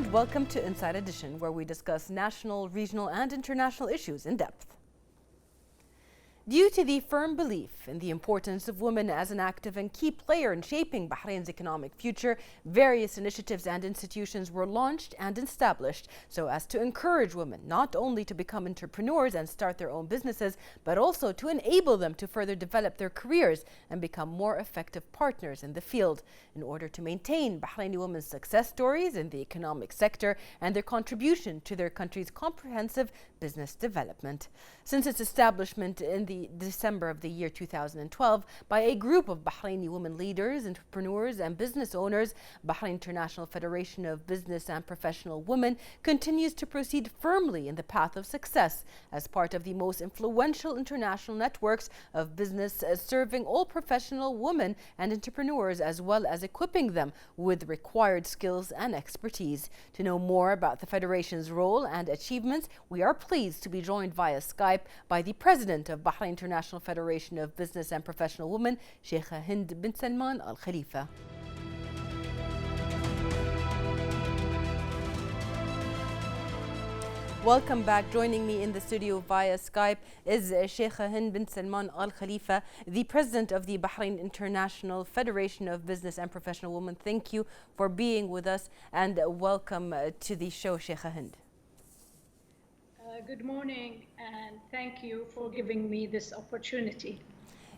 and welcome to Inside Edition, where we discuss national, regional, and international issues in depth. Due to the firm belief in the importance of women as an active and key player in shaping Bahrain's economic future, various initiatives and institutions were launched and established so as to encourage women not only to become entrepreneurs and start their own businesses, but also to enable them to further develop their careers and become more effective partners in the field in order to maintain Bahraini women's success stories in the economic sector and their contribution to their country's comprehensive business development. Since its establishment in the December of the year 2012 by a group of Bahraini women leaders, entrepreneurs and business owners, Bahrain International Federation of Business and Professional Women continues to proceed firmly in the path of success as part of the most influential international networks of business serving all professional women and entrepreneurs, as well as equipping them with required skills and expertise. To know more about the Federation's role and achievements, we are pleased to be joined via Skype by the President of Bahrain International Federation of Business and Professional Women, Sheikha Hind bin Salman Al Khalifa. Welcome back. Joining me in the studio via Skype is Sheikha Hind bin Salman Al Khalifa, the President of the Bahrain International Federation of Business and Professional Women. Thank you for being with us and welcome to the show, Sheikha Hind. Good morning, and thank you for giving me this opportunity.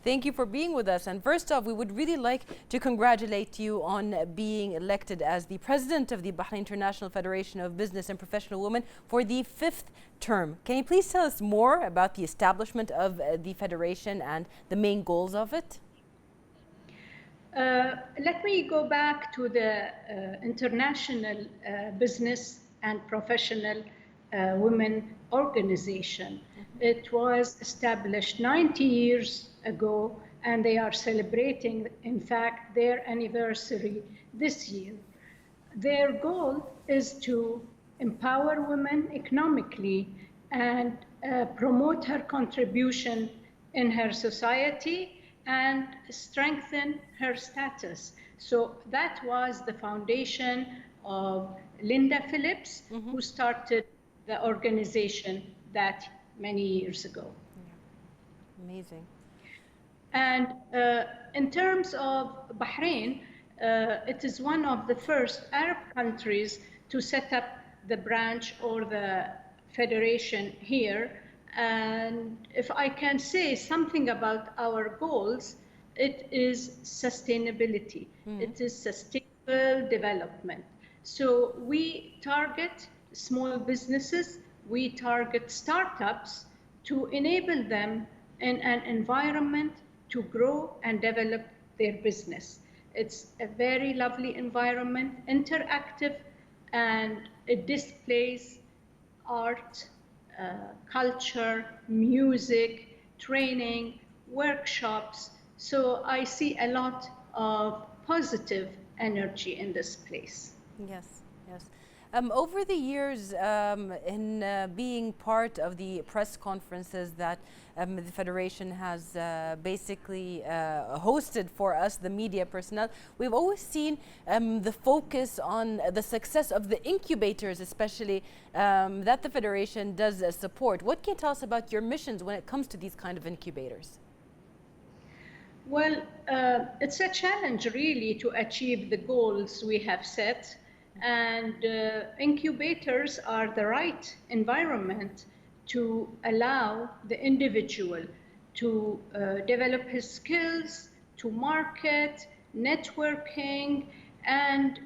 Thank you for being with us. And first off, we would really like to congratulate you on being elected as the President of the Bahrain International Federation of Business and Professional Women for the 5th term. Can you please tell us more about the establishment of the Federation and the main goals of it? Let me go back to the International Business and Professional Women Organization. It was established 90 years ago, and they are celebrating, in fact, their anniversary this year. Their goal is to empower women economically and promote her contribution in her society and strengthen her status. So that was the foundation of Linda Phillips, who started the organization that many years ago. Yeah. Amazing. And in terms of Bahrain, it is one of the first Arab countries to set up the branch or the federation here. And if I can say something about our goals, it is sustainability. It is sustainable development. So we target small businesses, we target startups to enable them in an environment to grow and develop their business. It's a very lovely environment, interactive, and it displays art, culture, music, training, workshops. So I see a lot of positive energy in this place. Yes, yes. Over the years, in being part of the press conferences that the Federation has basically hosted for us, the media personnel, we've always seen the focus on the success of the incubators, especially that the Federation does support. What can you tell us about your missions when it comes to these kind of incubators? Well, it's a challenge really to achieve the goals we have set. And incubators are the right environment to allow the individual to develop his skills, to market, networking, and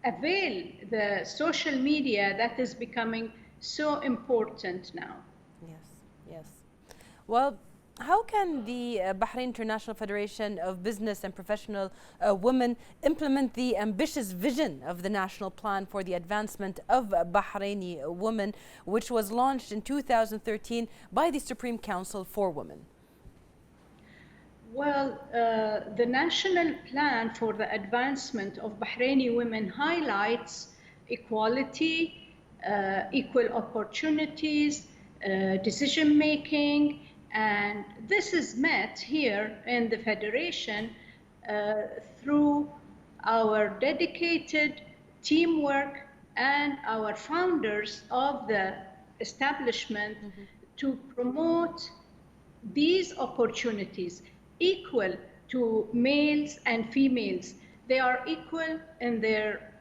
avail the social media that is becoming so important now. Yes, yes. Well, how can the Bahrain International Federation of Business and Professional Women implement the ambitious vision of the National Plan for the Advancement of Bahraini Women, which was launched in 2013 by the Supreme Council for Women? Well, the National Plan for the Advancement of Bahraini Women highlights equality, equal opportunities, decision-making, and this is met here in the Federation through our dedicated teamwork and our founders of the establishment to promote these opportunities equal to males and females. They are equal in their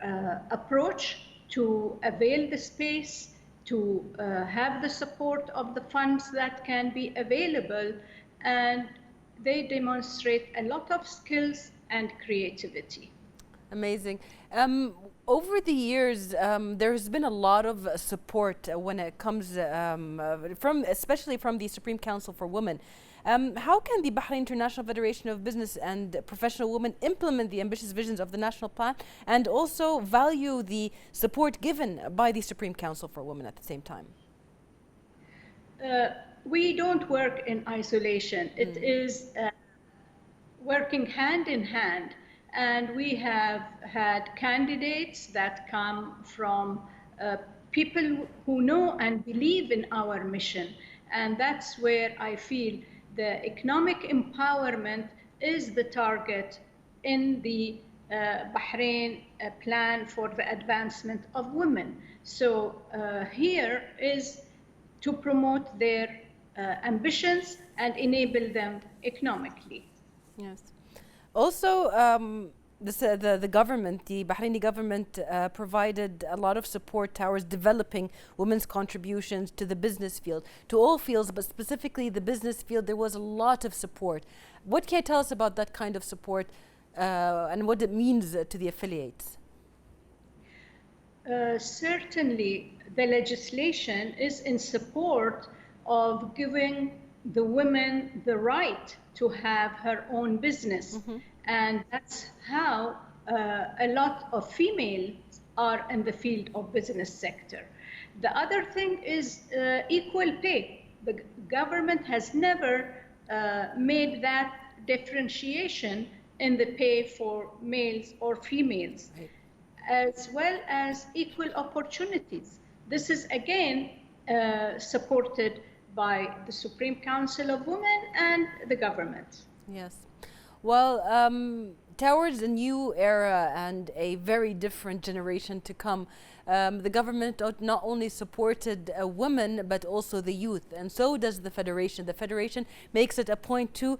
approach to avail the space, to have the support of the funds that can be available, and they demonstrate a lot of skills and creativity. Amazing. Over the years, there's been a lot of support when it comes especially from the Supreme Council for Women. How can the Bahrain International Federation of Business and Professional Women implement the ambitious visions of the national plan and also value the support given by the Supreme Council for Women at the same time? We don't work in isolation. It is working hand in hand. And we have had candidates that come from people who know and believe in our mission. And that's where I feel the economic empowerment is the target in the Bahrain plan for the advancement of women. So here is to promote their ambitions and enable them economically. Yes. Also, the government, the Bahraini government, provided a lot of support towards developing women's contributions to the business field, to all fields, but specifically the business field. There was a lot of support. What can you tell us about that kind of support and what it means to the affiliates? Certainly, the legislation is in support of giving the women the right to have her own business. And that's how a lot of females are in the field of business sector. The other thing is equal pay. The government has never made that differentiation in the pay for males or females, as well as equal opportunities. This is again supported by the Supreme Council of Women and the government. Yes. Well, towards a new era and a very different generation to come, the government not only supported women but also the youth, and so does the federation. The federation makes it a point to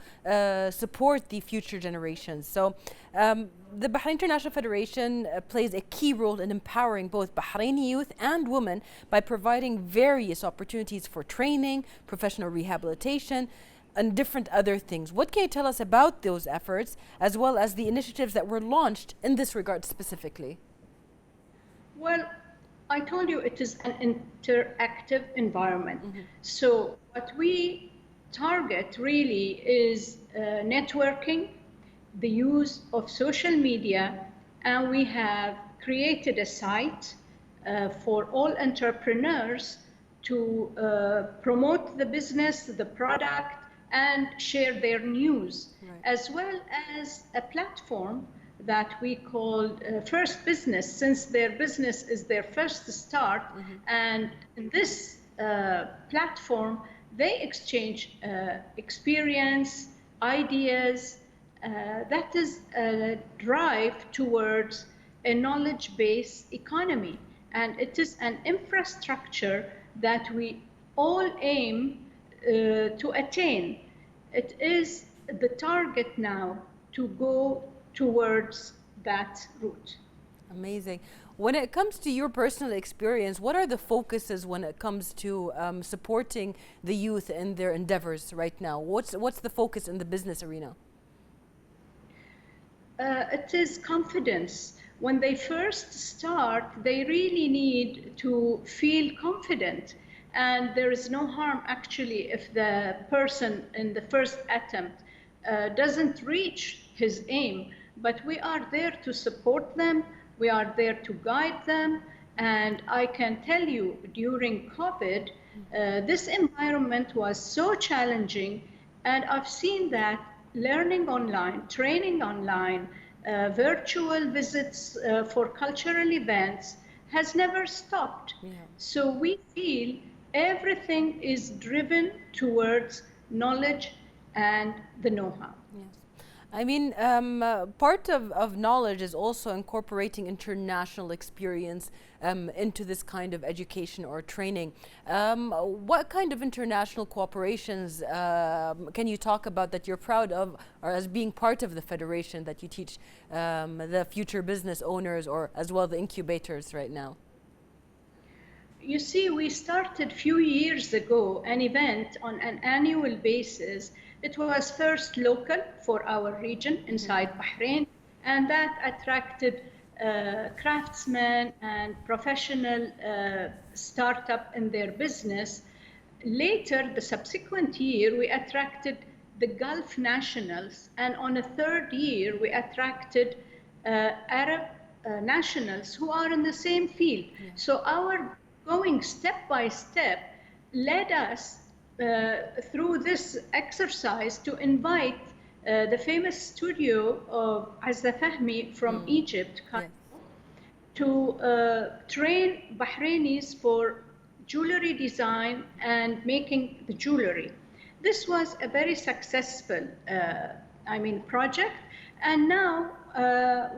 support the future generations. So the Bahrain International Federation plays a key role in empowering both Bahraini youth and women by providing various opportunities for training, professional rehabilitation, and different other things. What can you tell us about those efforts, as well as the initiatives that were launched in this regard specifically? Well, I told you it is an interactive environment. So what we target really is networking, the use of social media, and we have created a site for all entrepreneurs to promote the business, the product, and share their news, as well as a platform that we call First Business, since their business is their first start. And in this platform, they exchange experience, ideas. That is a drive towards a knowledge-based economy. And it is an infrastructure that we all aim to attain. It is the target now to go towards that route. Amazing. When it comes to your personal experience, what are the focuses when it comes to supporting the youth in their endeavors right now? What's the focus in the business arena? It is confidence. When they first start, they really need to feel confident. And there is no harm actually if the person in the first attempt doesn't reach his aim, but we are there to support them, we are there to guide them. And I can tell you, during COVID, this environment was so challenging, and I've seen that learning online, training online, virtual visits for cultural events has never stopped. So we feel everything is driven towards knowledge and the know-how. Yes. I mean, part of knowledge is also incorporating international experience into this kind of education or training. What kind of international cooperations can you talk about that you're proud of, or as being part of the federation that you teach the future business owners or as well the incubators right now? You see, we started a few years ago an event on an annual basis. It was first local for our region inside Bahrain, and that attracted craftsmen and professional startup in their business. Later, the subsequent year, we attracted the Gulf nationals, and on a third year, we attracted Arab nationals who are in the same field. Yeah. So our going step by step led us through this exercise to invite the famous studio of Azza Fahmi from Egypt, yes, to train Bahrainis for jewelry design and making the jewelry. This was a very successful project, and now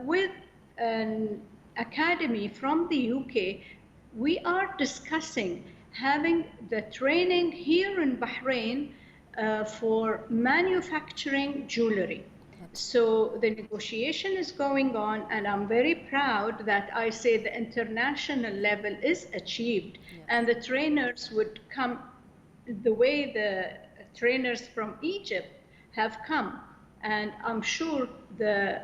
with an academy from the UK, we are discussing having the training here in Bahrain for manufacturing jewelry. So the negotiation is going on, and I'm very proud that I say the international level is achieved, yes, and the trainers would come the way the trainers from Egypt have come. And I'm sure the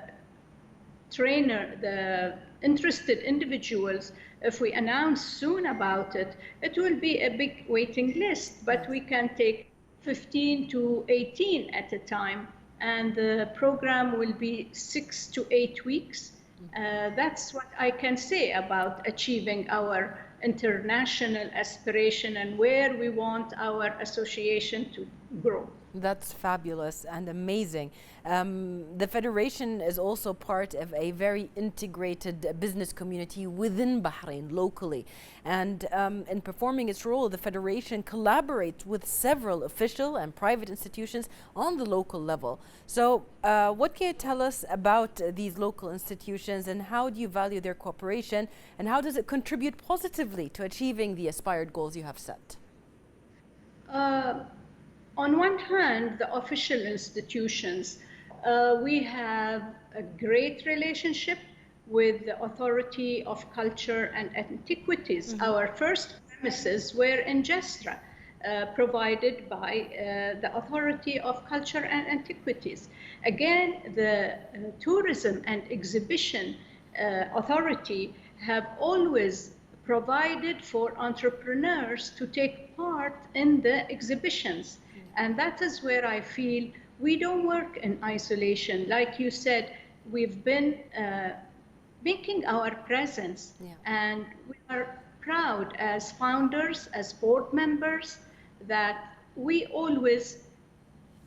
interested individuals, if we announce soon about it, it will be a big waiting list, but we can take 15 to 18 at a time, and the program will be 6 to 8 weeks. That's what I can say about achieving our international aspiration and where we want our association to grow. That's fabulous and amazing. The Federation is also part of a very integrated business community within Bahrain locally. And in performing its role, the Federation collaborates with several official and private institutions on the local level. So what can you tell us about these local institutions, and how do you value their cooperation, and how does it contribute positively to achieving the aspired goals you have set? On one hand, the official institutions, we have a great relationship with the Authority of Culture and Antiquities. Our first premises were in Jasra, provided by the Authority of Culture and Antiquities. Again, the Tourism and Exhibition Authority have always provided for entrepreneurs to take part in the exhibitions. And that is where I feel we don't work in isolation. Like you said, we've been making our presence, and we are proud as founders, as board members, that we always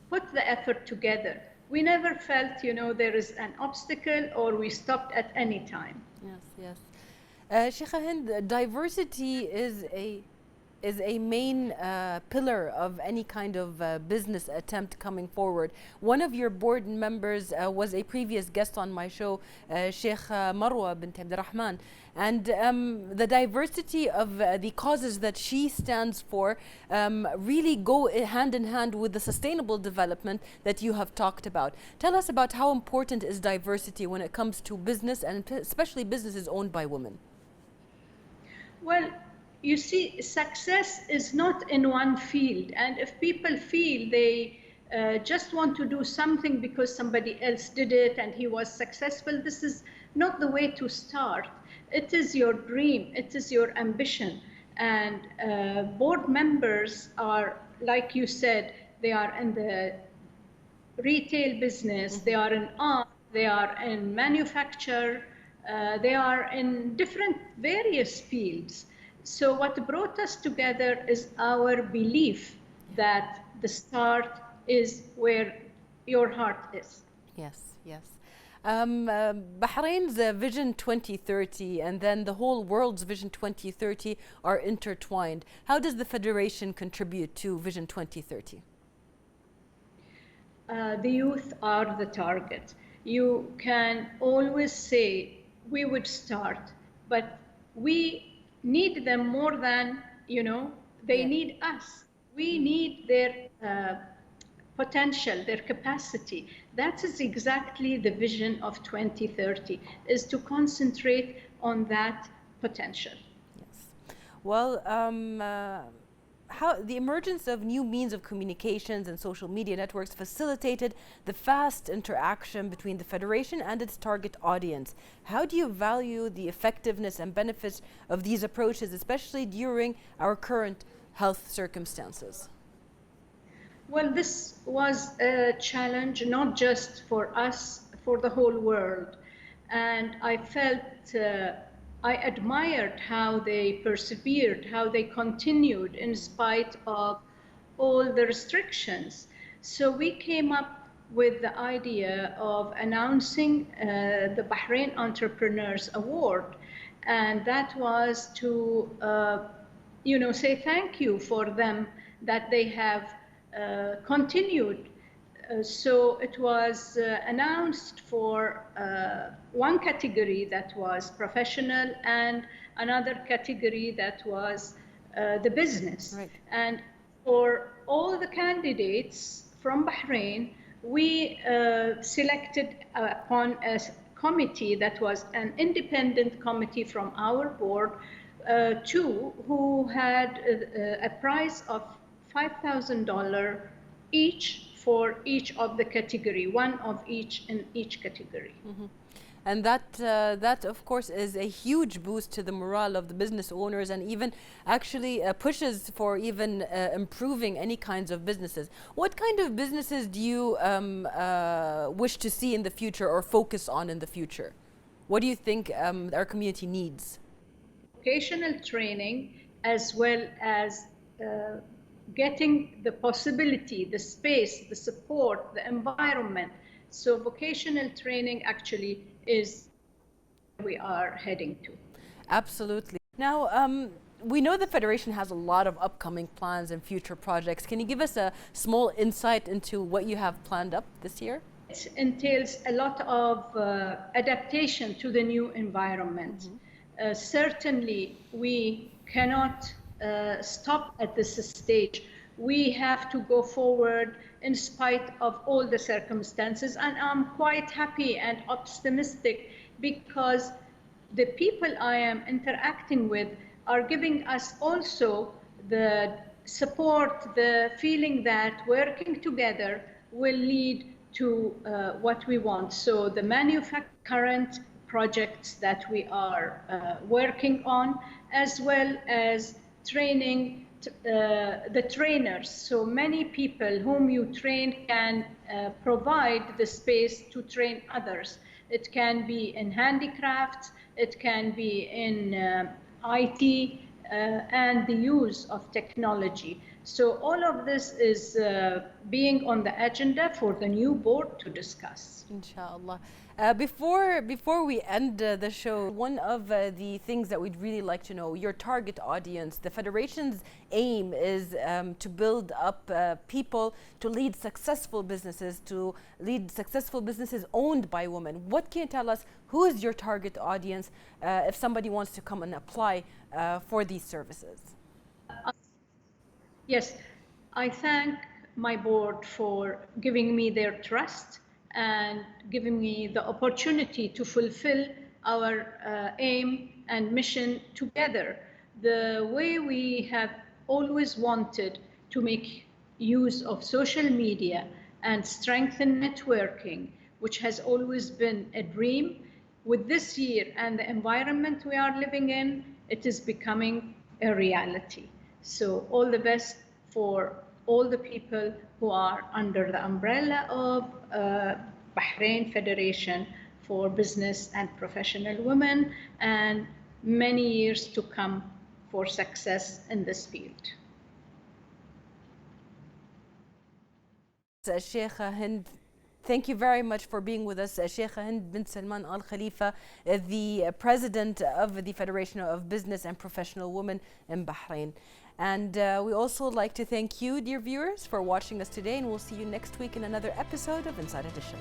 put the effort together. We never felt, there is an obstacle or we stopped at any time. Yes, yes. Sheikha Hind, diversity is a main pillar of any kind of business attempt coming forward. One of your board members was a previous guest on my show, Sheikh Marwa bint Abdurrahman, and the diversity of the causes that she stands for really go hand in hand with the sustainable development that you have talked about. Tell us about how important is diversity when it comes to business, and especially businesses owned by women. Well, you see, success is not in one field, and if people feel they just want to do something because somebody else did it and he was successful, this is not the way to start. It is your dream, it is your ambition, and board members are, like you said, they are in the retail business, they are in art, they are in manufacture, they are in different various fields. So what brought us together is our belief that the start is where your heart is. Yes, yes. Bahrain's Vision 2030 and then the whole world's Vision 2030 are intertwined. How does the Federation contribute to Vision 2030? the youth are the target. You can always say we would start, but we need them more than, they Yeah. need us. We need their potential, their capacity. That is exactly the vision of 2030, is to concentrate on that potential. Yes. Well, how the emergence of new means of communications and social media networks facilitated the fast interaction between the Federation and its target audience. How do you value the effectiveness and benefits of these approaches, especially during our current health circumstances? Well, this was a challenge not just for us, for the whole world. And I felt, I admired how they persevered, how they continued in spite of all the restrictions. So we came up with the idea of announcing the Bahrain Entrepreneurs Award. And that was to, say thank you for them that they have continued. So it was announced for one category that was professional and another category that was the business. Right. And for all the candidates from Bahrain, we selected upon a committee that was an independent committee from our board, two who had a prize of $5,000 each for each of the category, one of each in each category. Mm-hmm. And that of course is a huge boost to the morale of the business owners, and even actually pushes for even improving any kinds of businesses. What kind of businesses do you wish to see in the future or focus on in the future? What do you think our community needs? Vocational training, as well as getting the possibility, the space, the support, the environment. So vocational training actually is where we are heading to. Absolutely. Now, we know the Federation has a lot of upcoming plans and future projects. Can you give us a small insight into what you have planned up this year? It entails a lot of adaptation to the new environment. Mm-hmm. Certainly, we cannot stop at this stage. We have to go forward in spite of all the circumstances. And I'm quite happy and optimistic because the people I am interacting with are giving us also the support, the feeling that working together will lead to what we want. So the current projects that we are working on, as well as training the trainers. So many people whom you train can provide the space to train others. It can be in handicrafts, it can be in IT, and the use of technology. So all of this is being on the agenda for the new board to discuss. Inshallah. Before we end the show, one of the things that we'd really like to know, your target audience. The Federation's aim is to build up people to lead successful businesses, owned by women. What can you tell us? Who is your target audience if somebody wants to come and apply for these services? Yes, I thank my board for giving me their trust and giving me the opportunity to fulfill our aim and mission together. The way we have always wanted to make use of social media and strengthen networking, which has always been a dream, with this year and the environment we are living in, it is becoming a reality. So all the best for all the people who are under the umbrella of Bahrain Federation for Business and Professional Women, and many years to come for success in this field. Sheikha Hind, thank you very much for being with us. Sheikha Hind bint Salman Al Khalifa, the president of the Federation of Business and Professional Women in Bahrain. And we also like to thank you, dear viewers, for watching us today, and we'll see you next week in another episode of Inside Edition.